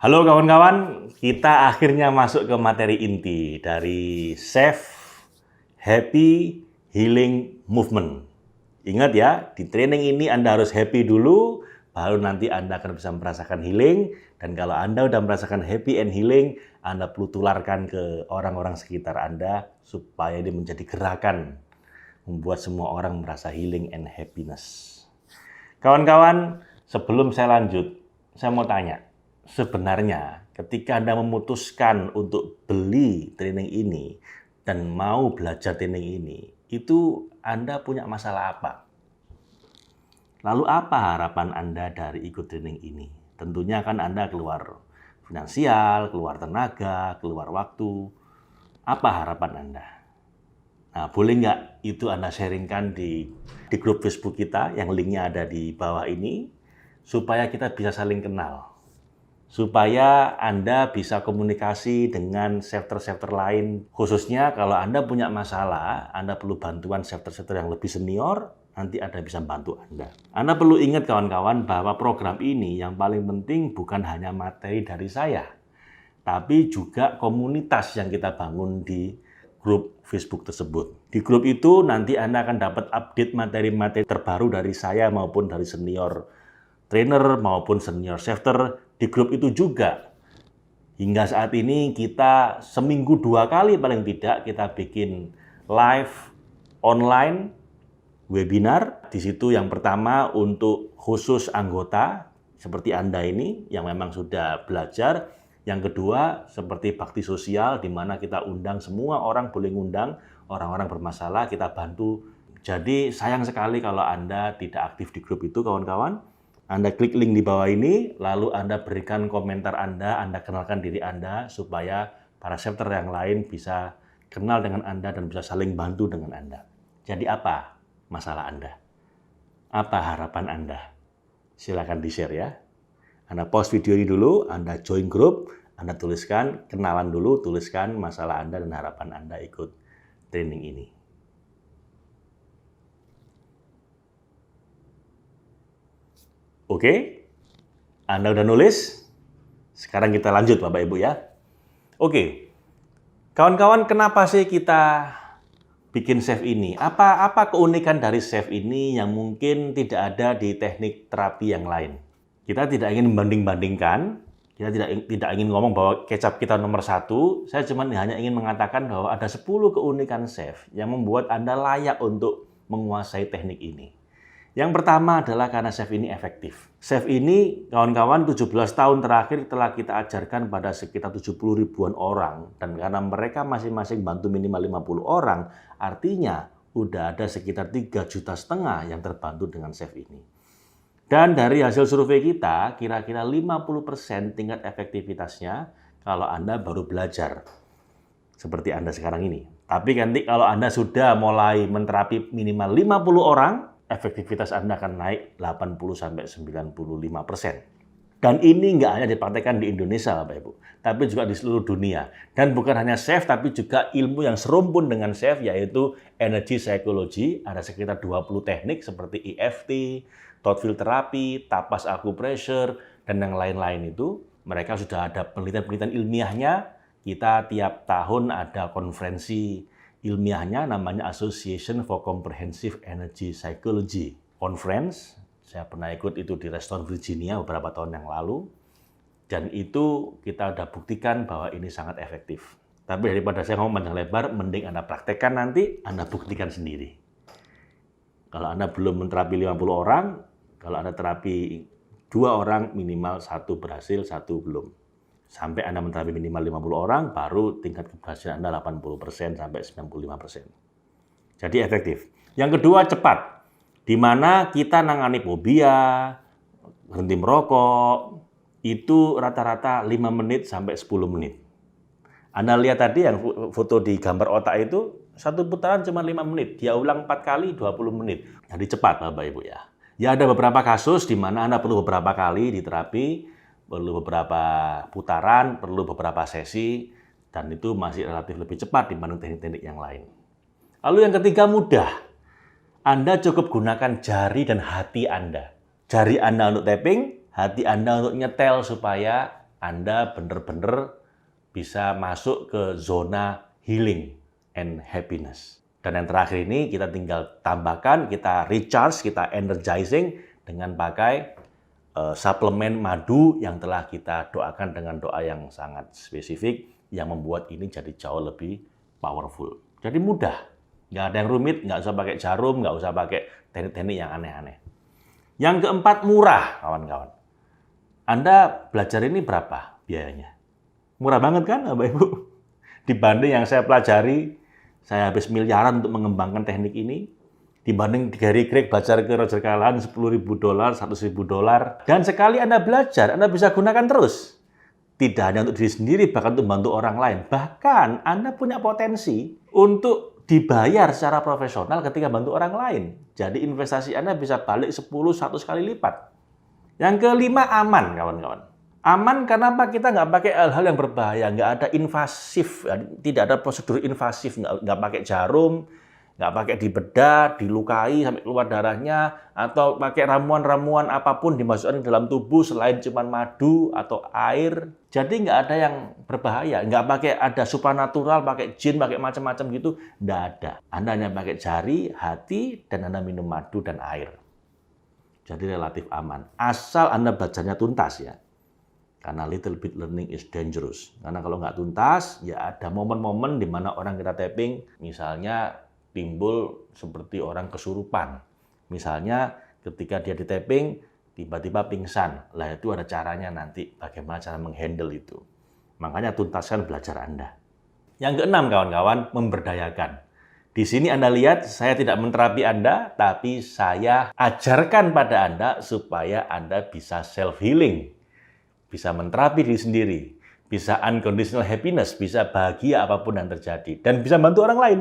Halo kawan-kawan, kita akhirnya masuk ke materi inti dari Chef Happy Healing Movement. Ingat ya, di training ini Anda harus happy dulu, baru nanti Anda akan bisa merasakan healing. Dan kalau Anda udah merasakan happy and healing, Anda perlu tularkan ke orang-orang sekitar Anda supaya ini menjadi gerakan membuat semua orang merasa healing and happiness. Kawan-kawan, sebelum saya lanjut, saya mau tanya. Sebenarnya ketika Anda memutuskan untuk beli training ini dan mau belajar training ini, itu Anda punya masalah apa? Lalu apa harapan Anda dari ikut training ini? Tentunya kan Anda keluar finansial, keluar tenaga, keluar waktu. Apa harapan Anda? Nah, boleh nggak itu Anda sharingkan di grup Facebook kita yang linknya ada di bawah ini, supaya kita bisa saling kenal. Supaya Anda bisa komunikasi dengan chapter-chapter lain. Khususnya kalau Anda punya masalah, Anda perlu bantuan chapter-chapter yang lebih senior, nanti Anda bisa bantu Anda. Anda perlu ingat kawan-kawan bahwa program ini yang paling penting bukan hanya materi dari saya, tapi juga komunitas yang kita bangun di grup Facebook tersebut. Di grup itu nanti Anda akan dapat update materi-materi terbaru dari saya maupun dari senior trainer maupun senior chapter. Di grup itu juga hingga saat ini kita seminggu 2 kali paling tidak kita bikin live online webinar. Di situ yang pertama untuk khusus anggota seperti Anda ini yang memang sudah belajar. Yang kedua seperti bakti sosial di mana kita undang semua orang, boleh ngundang orang-orang bermasalah, kita bantu. Jadi sayang sekali kalau Anda tidak aktif di grup itu kawan-kawan. Anda klik link di bawah ini, lalu Anda berikan komentar Anda kenalkan diri Anda, supaya para chapter yang lain bisa kenal dengan Anda dan bisa saling bantu dengan Anda. Jadi apa masalah Anda? Apa harapan Anda? Silakan di-share ya. Anda pause video ini dulu, Anda join grup, Anda tuliskan, kenalan dulu, tuliskan masalah Anda dan harapan Anda ikut training ini. Oke, Anda udah nulis? Sekarang kita lanjut Bapak Ibu ya. Oke, kawan-kawan kenapa sih kita bikin chef ini? Apa keunikan dari chef ini yang mungkin tidak ada di teknik terapi yang lain? Kita tidak ingin membanding-bandingkan, kita tidak ingin ngomong bahwa kecap kita nomor 1, saya cuma hanya ingin mengatakan bahwa ada 10 keunikan chef yang membuat Anda layak untuk menguasai teknik ini. Yang pertama adalah karena chef ini efektif. Chef ini, kawan-kawan, 17 tahun terakhir telah kita ajarkan pada sekitar 70 ribuan orang. Dan karena mereka masing-masing bantu minimal 50 orang, artinya udah ada sekitar 3,5 juta yang terbantu dengan chef ini. Dan dari hasil survei kita, kira-kira 50% tingkat efektivitasnya kalau Anda baru belajar. Seperti Anda sekarang ini. Tapi nanti kalau Anda sudah mulai menterapi minimal 50 orang, efektivitas Anda akan naik 80-95%. Dan ini nggak hanya dipraktekkan di Indonesia, Bapak Ibu, tapi juga di seluruh dunia. Dan bukan hanya chef, tapi juga ilmu yang serumpun dengan chef, yaitu energy psychology. Ada sekitar 20 teknik seperti EFT, thought field therapy, tapas acupressure, dan yang lain-lain itu. Mereka sudah ada penelitian-penelitian ilmiahnya. Kita tiap tahun ada konferensi ilmiahnya namanya Association for Comprehensive Energy Psychology Conference. Saya pernah ikut itu di Reston, Virginia beberapa tahun yang lalu. Dan itu kita udah buktikan bahwa ini sangat efektif. Tapi daripada saya ngomong panjang lebar, mending Anda praktekkan nanti, Anda buktikan sendiri. Kalau Anda belum menterapi 50 orang, kalau Anda terapi 2 orang, minimal 1 berhasil, 1 belum. Sampai Anda menterapi minimal 50 orang, baru tingkat keberhasilan Anda 80% sampai 95%. Jadi efektif. Yang kedua, cepat. Di mana kita nangani fobia, berhenti merokok, itu rata-rata 5 menit sampai 10 menit. Anda lihat tadi yang foto di gambar otak itu, satu putaran cuma 5 menit. Dia ulang 4 kali, 20 menit. Jadi cepat Bapak Ibu ya. Ya ada beberapa kasus di mana Anda perlu beberapa kali diterapi, perlu beberapa putaran, perlu beberapa sesi, dan itu masih relatif lebih cepat dibanding teknik-teknik yang lain. Lalu yang ketiga, mudah. Anda cukup gunakan jari dan hati Anda. Jari Anda untuk tapping, hati Anda untuk nyetel supaya Anda benar-benar bisa masuk ke zona healing and happiness. Dan yang terakhir ini kita tinggal tambahkan, kita recharge, kita energizing dengan pakai suplemen madu yang telah kita doakan dengan doa yang sangat spesifik yang membuat ini jadi jauh lebih powerful. Jadi mudah, nggak ada yang rumit, nggak usah pakai jarum, nggak usah pakai teknik-teknik yang aneh-aneh. Yang keempat, murah, kawan-kawan. Anda belajar ini berapa biayanya? Murah banget kan, Bapak Ibu? Dibanding yang saya pelajari, saya habis miliaran untuk mengembangkan teknik ini. Dibanding Gary Craig belajar ke Roger Callahan $10.000, $100.000. Dan sekali Anda belajar, Anda bisa gunakan terus. Tidak hanya untuk diri sendiri, bahkan untuk membantu orang lain. Bahkan Anda punya potensi untuk dibayar secara profesional ketika bantu orang lain. Jadi investasi Anda bisa balik 10-100 kali lipat. Yang kelima, aman, kawan-kawan. Aman karena apa? Kita nggak pakai hal-hal yang berbahaya, nggak ada invasif, tidak ada prosedur invasif, nggak pakai jarum, nggak pakai dibedah, dilukai sampai keluar darahnya, atau pakai ramuan-ramuan apapun dimasukkan ke dalam tubuh selain cuma madu atau air. Jadi nggak ada yang berbahaya, nggak pakai ada supranatural, pakai jin, pakai macam-macam gitu, nggak ada. Anda hanya pakai jari, hati, dan Anda minum madu dan air. Jadi relatif aman. Asal Anda belajarnya tuntas ya. Karena little bit learning is dangerous. Karena kalau nggak tuntas, ya ada momen-momen di mana orang kita tapping, misalnya timbul seperti orang kesurupan. Misalnya ketika dia di tapping, tiba-tiba pingsan. Lah itu ada caranya nanti, bagaimana cara menghandle itu. Makanya tuntaskan belajar Anda. Yang keenam, kawan-kawan, memberdayakan. Di sini Anda lihat, saya tidak menterapi Anda, tapi saya ajarkan pada Anda supaya Anda bisa self-healing. Bisa menterapi diri sendiri, bisa unconditional happiness, bisa bahagia apapun yang terjadi, dan bisa bantu orang lain.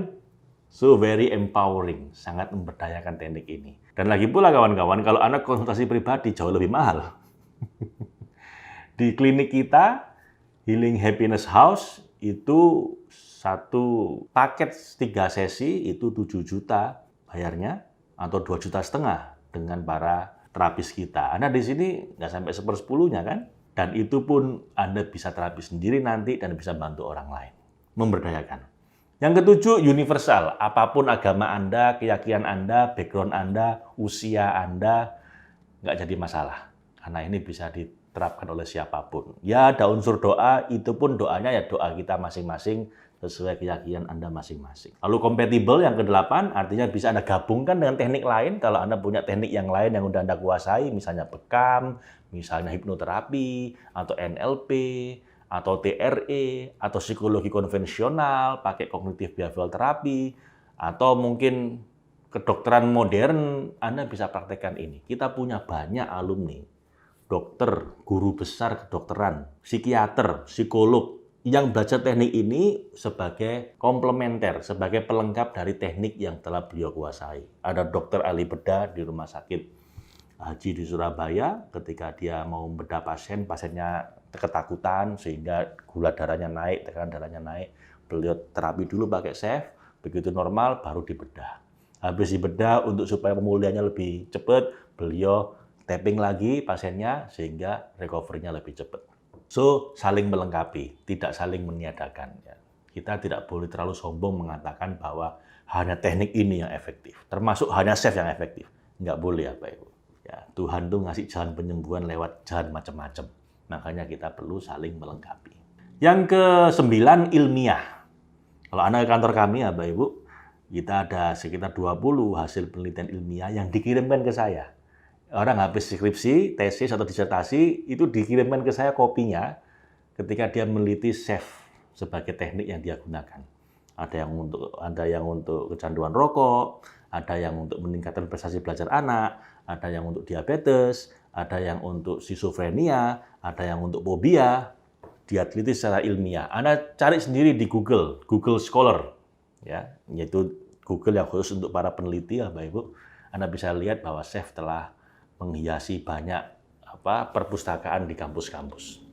So very empowering, sangat memberdayakan teknik ini. Dan lagi pula kawan-kawan, kalau Anda konsultasi pribadi jauh lebih mahal. Di klinik kita, Healing Happiness House, itu satu paket 3 sesi, itu 7 juta bayarnya, atau 2,5 juta dengan para terapis kita. Anda di sini nggak sampai 1/10-nya kan? Dan itu pun Anda bisa terapi sendiri nanti dan bisa bantu orang lain. Memberdayakan. Yang ketujuh, universal. Apapun agama Anda, keyakinan Anda, background Anda, usia Anda, nggak jadi masalah. Karena ini bisa diterapkan oleh siapapun. Ya, ada unsur doa, itu pun doanya ya doa kita masing-masing sesuai keyakinan Anda masing-masing. Lalu compatible yang ke-8, artinya bisa Anda gabungkan dengan teknik lain. Kalau Anda punya teknik yang lain yang udah Anda kuasai, misalnya bekam, misalnya hipnoterapi, atau NLP, atau TRE, atau psikologi konvensional, pakai cognitive behavioral therapy, atau mungkin kedokteran modern, Anda bisa praktekkan ini. Kita punya banyak alumni, dokter, guru besar kedokteran, psikiater, psikolog, yang belajar teknik ini sebagai komplementer, sebagai pelengkap dari teknik yang telah beliau kuasai. Ada dokter ahli bedah di rumah sakit Haji di Surabaya, ketika dia mau bedah pasien, pasiennya ketakutan sehingga gula darahnya naik, tekanan darahnya naik. Beliau terapi dulu pakai SEF, begitu normal baru dibedah. Habis dibedah untuk supaya pemulihannya lebih cepat, beliau tapping lagi pasiennya sehingga recovery-nya lebih cepat. So, saling melengkapi, tidak saling meniadakan. Kita tidak boleh terlalu sombong mengatakan bahwa hanya teknik ini yang efektif, termasuk hanya SEF yang efektif. Nggak boleh, Bapak Ibu. Ya, Tuhan tuh ngasih jalan penyembuhan lewat jalan macam-macam. Makanya kita perlu saling melengkapi. Yang ke-9, ilmiah. Kalau Anda ke kantor kami, Bapak Ibu, kita ada sekitar 20 hasil penelitian ilmiah yang dikirimkan ke saya. Orang habis skripsi, tesis, atau disertasi, itu dikirimkan ke saya kopinya ketika dia meneliti SEF sebagai teknik yang dia gunakan. Ada yang untuk kecanduan rokok, ada yang untuk meningkatkan prestasi belajar anak, ada yang untuk diabetes, ada yang untuk skizofrenia, ada yang untuk fobia. Dia teliti secara ilmiah. Anda cari sendiri di Google Scholar, ya, yaitu Google yang khusus untuk para peneliti, Bapak Ibu. Anda bisa lihat bahwa SEF telah menghiasi banyak perpustakaan di kampus-kampus.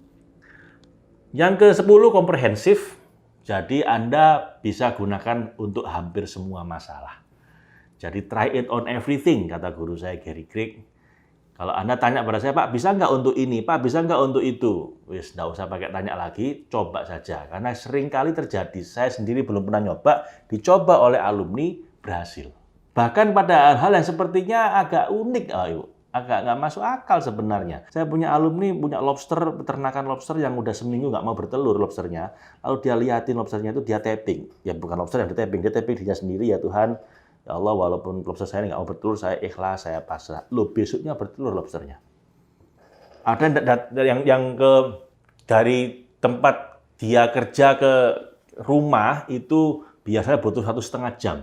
Yang ke-10, komprehensif. Jadi Anda bisa gunakan untuk hampir semua masalah. Jadi try it on everything, kata guru saya Gary Craig. Kalau Anda tanya pada saya, Pak, bisa nggak untuk ini? Pak, bisa nggak untuk itu? Wis, nggak usah pakai tanya lagi, coba saja. Karena sering kali terjadi, saya sendiri belum pernah nyoba, dicoba oleh alumni, berhasil. Bahkan pada hal yang sepertinya agak unik, agak nggak masuk akal sebenarnya. Saya punya alumni, punya lobster, peternakan lobster yang udah seminggu nggak mau bertelur lobsternya. Lalu dia liatin lobsternya itu, dia tapping. Ya bukan lobster yang dia tapping dirinya sendiri, ya Tuhan. Ya Allah, walaupun lobster saya nggak mau bertelur, saya ikhlas, saya pasrah. Loh, besoknya bertelur lobsternya. Ada yang dari tempat dia kerja ke rumah itu biasanya butuh 1,5 jam.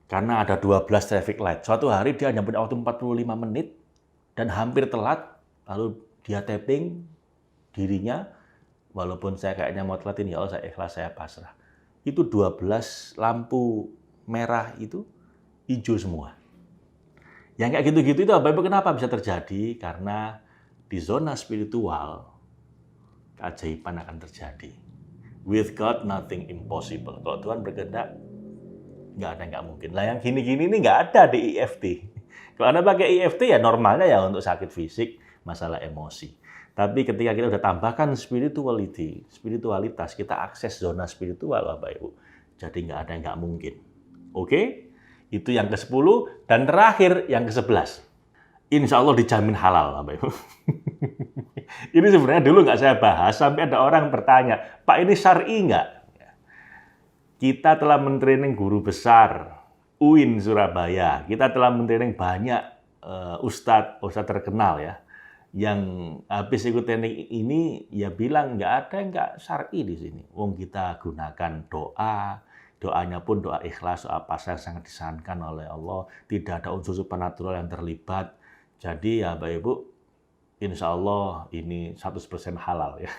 Karena ada 12 traffic light. Suatu hari dia hanya punya waktu 45 menit dan hampir telat. Lalu dia tapping dirinya, walaupun saya kayaknya mau telatin, ya Allah, saya ikhlas, saya pasrah. Itu 12 lampu merah itu hijau semua. Yang kayak gitu-gitu itu Bapak Ibu kenapa bisa terjadi? Karena di zona spiritual keajaiban akan terjadi. With God nothing impossible. Kalau Tuhan berkehendak, nggak ada yang nggak mungkin. Lah yang gini-gini ini nggak ada di EFT. Kalau Anda pakai EFT ya normalnya ya untuk sakit fisik, masalah emosi. Tapi ketika kita udah tambahkan spiritualitas, kita akses zona spiritual Bapak Ibu. Jadi nggak ada yang nggak mungkin. Oke? Itu yang ke-10 dan terakhir yang ke-11. Insya Allah dijamin halal, Bapak Ibu. Ini sebenarnya dulu nggak saya bahas sampai ada orang bertanya, Pak ini syar'i nggak? Kita telah mentraining guru besar UIN Surabaya. Kita telah mentraining banyak ustadz terkenal ya, yang habis ikut training ini ya bilang nggak ada yang nggak syar'i di sini. Wong kita gunakan doa. Doanya pun doa ikhlas, doa pasrah sangat disarankan oleh Allah. Tidak ada unsur supernatural yang terlibat. Jadi ya Bapak Ibu, insya Allah ini 100% halal ya.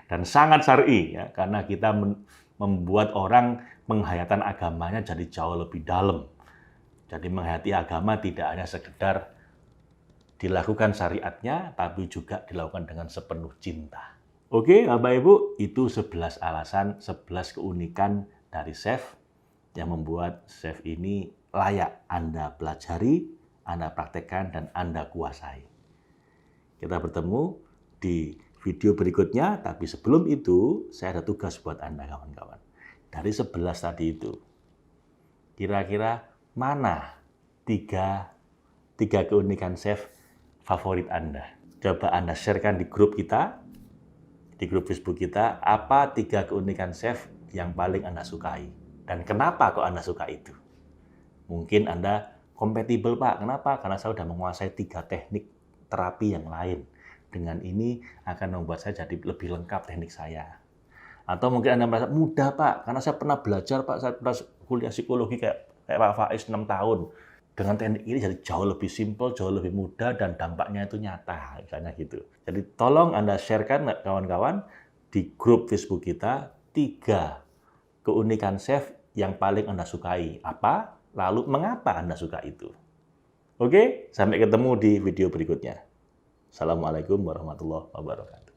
Dan sangat syar'i ya, karena kita membuat orang penghayatan agamanya jadi jauh lebih dalam. Jadi menghayati agama tidak hanya sekedar dilakukan syariatnya, tapi juga dilakukan dengan sepenuh cinta. Oke, Bapak Ibu, itu 11 alasan, 11 keunikan dari chef yang membuat chef ini layak Anda pelajari, Anda praktekkan, dan Anda kuasai. Kita bertemu di video berikutnya, tapi sebelum itu saya ada tugas buat Anda kawan-kawan. Dari 11 tadi itu, kira-kira mana tiga keunikan chef favorit Anda? Coba Anda sharekan di grup kita, di grup Facebook kita, apa 3 keunikan chef yang paling Anda sukai. Dan kenapa kok Anda suka itu? Mungkin Anda kompatibel, Pak. Kenapa? Karena saya sudah menguasai 3 teknik terapi yang lain. Dengan ini akan membuat saya jadi lebih lengkap teknik saya. Atau mungkin Anda merasa mudah, Pak. Karena saya pernah belajar, Pak. Saya pernah kuliah psikologi kayak Pak Faiz 6 tahun. Dengan teknik ini jadi jauh lebih simpel, jauh lebih mudah, dan dampaknya itu nyata. Misalnya gitu. Jadi tolong Anda sharekan kawan-kawan di grup Facebook kita 3 keunikan chef yang paling Anda sukai. Apa? Lalu mengapa Anda suka itu? Oke, sampai ketemu di video berikutnya. Assalamualaikum warahmatullahi wabarakatuh.